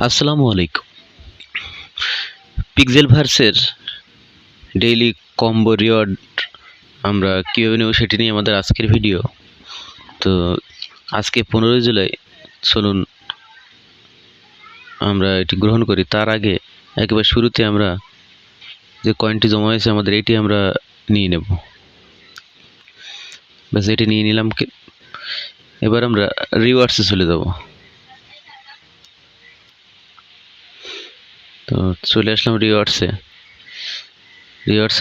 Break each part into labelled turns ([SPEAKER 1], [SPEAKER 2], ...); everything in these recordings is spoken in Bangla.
[SPEAKER 1] আসসালামু আলাইকুম। পিক্সেল ভার্সের ডেইলি কম্বো রিওয়ার্ড আমরা কীভাবে নেব সেটি নিয়ে আমাদের আজকের ভিডিও। তো আজকে 15 জুলাই, চলুন আমরা এটি গ্রহণ করি। তার আগে একেবারে শুরুতে আমরা যে কয়েনটি জমা হয়েছে আমাদের এটি আমরা নিয়ে নেব। ব্যাস এটি নিয়ে নিলাম। এবার আমরা রিওয়ার্ডসে চলে যাব। তো চলে আসলাম রিওয়ার্ডসে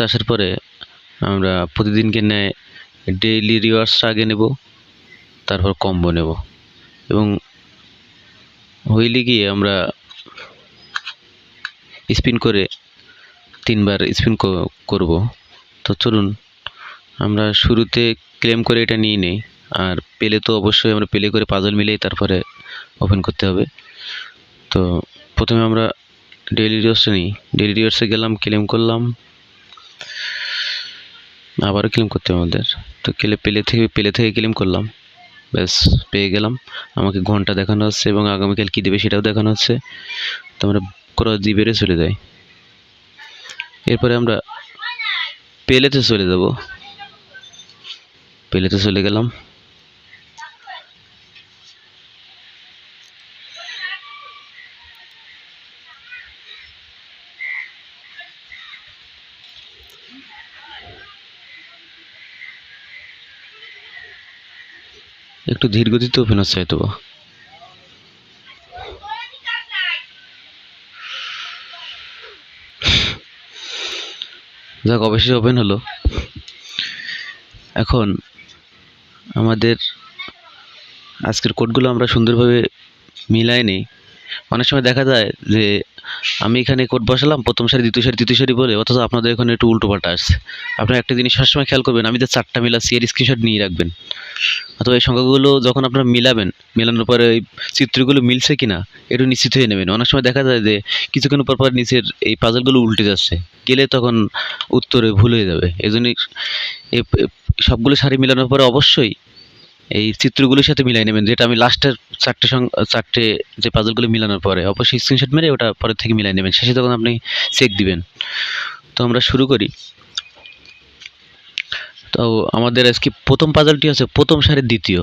[SPEAKER 1] আসার পরে আমরা প্রতিদিনকে ন্যায় ডেইলি রিওয়ার্ডসটা আগে নেব, তারপর কম্বো নেব এবং হুইলে গিয়ে আমরা স্পিন করে 3বার স্পিন করব। তো চলুন আমরা শুরুতে ক্লেম করে এটা নিয়ে নেই, আর পেলে তো অবশ্যই আমরা পেলে করে পাজল মিলেই তারপরে ওপেন করতে হবে। তো প্রথমে আমরা ডেইলি রিওয়ার্ডসটা নিই। ডেইলি রিওয়ার্ডসে গেলাম, ক্লেম করলাম, আবারও ক্লেম করতে হবে আমাদের। তো পেলে থেকে ক্লেম করলাম, ব্যাস পেয়ে গেলাম। আমাকে ঘন্টা দেখানো হচ্ছে এবং আগামীকাল কী দেবে সেটাও দেখানো হচ্ছে। তো আমরা ক্রস দিয়ে বেড়ে চলে যাই। এরপরে আমরা পেলেতে চলে যাব। পেলেতে চলে গেলাম। একটু ধীর গতিতে ওপেন হচ্ছে হয়তো। যাক, অবশ্যই ওপেন হলো। এখন আমাদের আজকের কোডগুলো আমরা সুন্দরভাবে মিলাই নিই। অনেক সময় দেখা যায় যে আমি এখানে কোড বসালাম প্রথম সারি দ্বিতীয় সারি তৃতীয় সারি বলে, অথচ আপনাদের এখানে একটু উল্টোপাল্টা আসছে। আপনারা একটা জিনিস সবসময় খেয়াল করবেন, আমি যে 4টা মিলাচ্ছি এর স্ক্রিনশট নিয়ে রাখবেন। অথবা এই সংখ্যাগুলো যখন আপনারা মেলানোর পরে এই চিত্রগুলো মিলছে কিনা একটু নিশ্চিত হয়ে নেবেন। অনেক সময় দেখা যায় যে কিছুক্ষণ পর নিচের এই পাজলগুলো উল্টে যাচ্ছে, গেলে তখন উত্তরে ভুল হয়ে যাবে। এই জন্যই সবগুলো সারি মেলানোর পরে অবশ্যই এই চিত্রগুলোর সাথে মিলাই নেবেন। যেটা আমি লাস্টের চারটে যে পাজলগুলো মিলানোর পরে অবশ্যই স্ক্রিনশট মেরে ওটা পরের থেকে মিলাই নেবেন। শেষে তখন আপনি চেক দিবেন। তো আমরা শুরু করি। তো আমাদের আজকে প্রথম পাজলটি আছে প্রথম সারির দ্বিতীয়।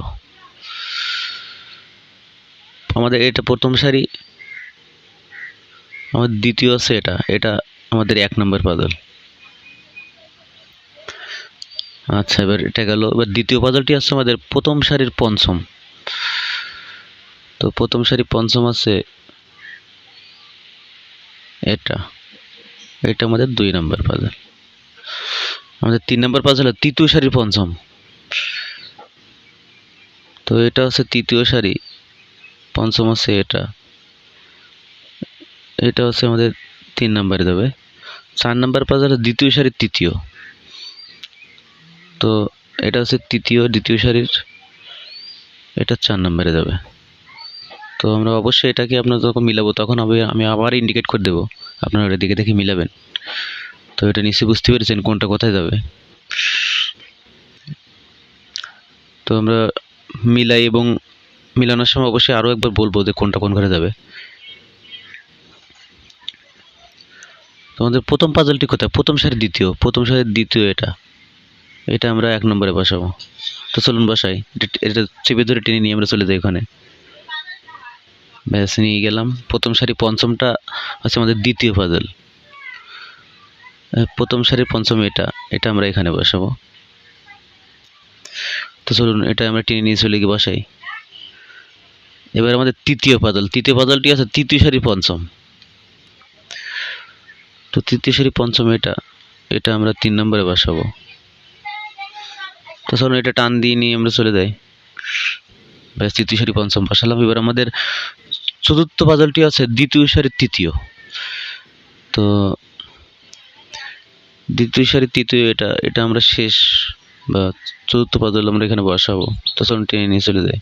[SPEAKER 1] আমাদের এটা প্রথম সারি, আমাদের দ্বিতীয় আছে এটা আমাদের 1 নম্বর পাজল। আচ্ছা, এবার এটা গেল। এবার দ্বিতীয় পাজলটি আছে আমাদের প্রথম সারির পঞ্চম। তো প্রথম সারি পঞ্চম আছে এটা আমাদের 2 নম্বর পাজল। আমাদের 3 নম্বর পাজল হলো তৃতীয় সারির পঞ্চম। তো এটা হচ্ছে তৃতীয় সারি পঞ্চম আছে এটা হচ্ছে আমাদের 3 নম্বরে যাবে। 4 নম্বর পাজল হলো দ্বিতীয় সারির তৃতীয়। তো এটা হচ্ছে দ্বিতীয় সারির, এটা 4 নম্বরে যাবে। তো আমরা অবশ্যই এটাকে আপনার যখন মিলাবো তখন আমি আবার ইন্ডিকেট করে দেবো, আপনারা এটা দিকে দেখে মিলাবেন। তো এটা নিশ্চয়ই বুঝতে পেরেছেন কোনটা কোথায় যাবে। তো আমরা মিলাই এবং মিলানোর সময় অবশ্যই আরও একবার বলবো যে কোনটা কোন ঘরে যাবে। তোমাদের প্রথম পাজলটি কোথায়? প্রথম সারির দ্বিতীয় এটা আমরা 1 নম্বরে বসাবো। তো চলুন বসাই। এটা চেপে ধরে টেনে নিয়ে আমরা চলে যাই ওখানে। ব্যাস নিয়ে গেলাম। প্রথম সারি পঞ্চমটা হচ্ছে আমাদের দ্বিতীয় পাজল। প্রথম সারির পঞ্চম এটা আমরা এখানে বসাবো। তো চলুন এটা আমরা টেনে নিয়ে চলে গিয়ে বসাই। এবার আমাদের তৃতীয় পাজলটি আছে তৃতীয় সারি পঞ্চম। তো তৃতীয় সারি পঞ্চম এটা আমরা 3 নম্বরে বসাবো। তো চলুন এটা টান দিয়ে নিয়ে আমরা চলে যাই। ব্যাস তৃতীয় সারি পঞ্চম বসালাম। এবার আমাদের চতুর্থ পাজলটি আছে দ্বিতীয় সারির তৃতীয়। তো দ্বিতীয় সারির তৃতীয় এটা আমরা শেষ বা চতুর্থ পাজল আমরা এখানে বসাবো। তো চলুন টেনে নিয়ে চলে যাই।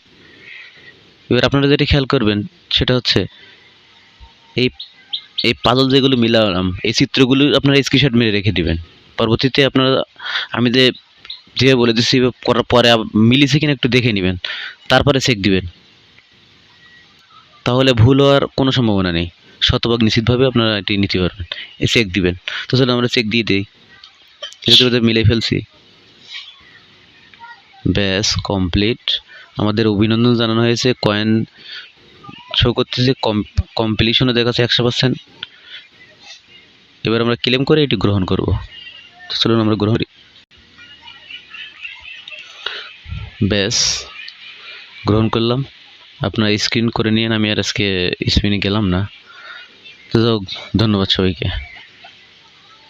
[SPEAKER 1] এবার আপনারা যেটা খেয়াল করবেন সেটা হচ্ছে এই পাজল যেগুলো মিলালাম এই চিত্রগুলো আপনারা স্ক্রিনশট মেরে রেখে দিবেন। পরবর্তীতে আপনারা আমি যেভাবে বলে দিচ্ছি করার পরে মিলিছে কিনা একটু দেখে নেবেন, তারপরে চেক দিবেন। তাহলে ভুল হওয়ার কোনো সম্ভাবনা নেই, শতভাগ নিশ্চিতভাবে আপনারা এটি নিতে পারবেন। চেক দিবেন। তো চলুন আমরা চেক দিয়ে দিই। যেহেতু মিলাই ফেলছি, ব্যাস কমপ্লিট। আমাদের অভিনন্দন জানানো হয়েছে, কয়েন শো করতেছে, কমপ্লিশনও দেখাচ্ছে 100%। এবার আমরা ক্লেম করে এটি গ্রহণ করব। তো চলুন আমরা গ্রহণ করি। ব্যাস গ্রহণ করলাম। আপনারা স্ক্রিন করে নিয়ে আমি আর আজকে স্পিনে গেলাম না। তো ধন্যবাদ সবাইকে।